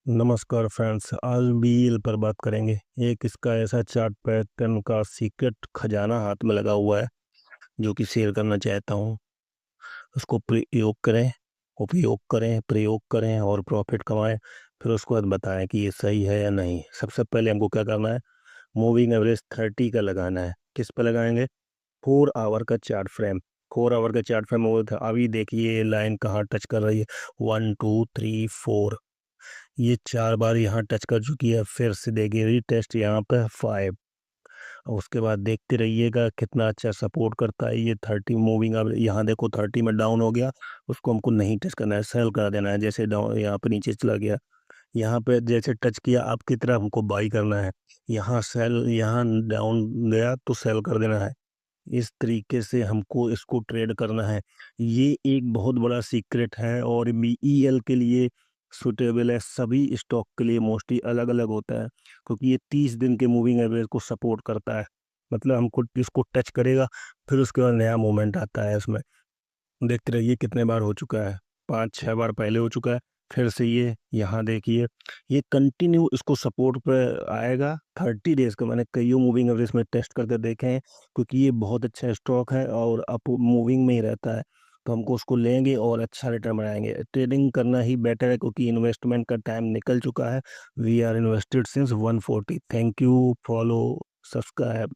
नमस्कार फ्रेंड्स, आज बीएल पर बात करेंगे। एक इसका ऐसा चार्ट पैटर्न का सीक्रेट खजाना हाथ में लगा हुआ है जो कि शेयर करना चाहता हूँ। उसको प्रयोग करें और प्रॉफिट कमाएं। फिर उसके बाद बताएं कि ये सही है या नहीं। सबसे पहले हमको क्या करना है, मूविंग एवरेज 30 का लगाना है। किस पे लगाएंगे? 4 आवर का चार्ट फ्रेम। 4 आवर का चार्ट फ्रेम वो था। अभी देखिए ये लाइन कहाँ टच कर रही है, 1 2 3 4। ये 4 बार यहाँ टच कर चुकी है। फिर से देखिए रीटेस्ट यहाँ पे 5। और उसके बाद देखते रहिएगा कितना अच्छा सपोर्ट करता है ये 30 मूविंग। अब यहाँ देखो 30 में डाउन हो गया, उसको हमको नहीं टच करना है, सेल कर देना है। जैसे डाउन यहाँ पे नीचे चला गया, यहाँ पे जैसे टच किया आपकी तरफ हमको बाई करना है। यहाँ सेल, यहाँ डाउन गया तो सेल कर देना है। इस तरीके से हमको इसको ट्रेड करना है। ये एक बहुत बड़ा सीक्रेट है और बीईएल के लिए सुटेबल है। सभी स्टॉक के लिए मोस्टली अलग अलग होता है, क्योंकि ये 30 दिन के मूविंग एवरेज को सपोर्ट करता है। मतलब हमको इसको टच करेगा, फिर उसके बाद नया मूवमेंट आता है इसमें। देखते रहिए कितने बार हो चुका है, 5 6 बार पहले हो चुका है। फिर से ये यहाँ देखिए, ये कंटिन्यू इसको सपोर्ट पे आएगा। 30 डेज का मैंने कईयों मूविंग एवरेज में टेस्ट करके देखे हैं, क्योंकि ये बहुत अच्छा स्टॉक है और अप मूविंग में ही रहता है। तो हमको उसको लेंगे और अच्छा रिटर्न बनाएंगे। ट्रेडिंग करना ही बेटर है, क्योंकि इन्वेस्टमेंट का टाइम निकल चुका है। We are invested since 140। Thank you, follow, subscribe.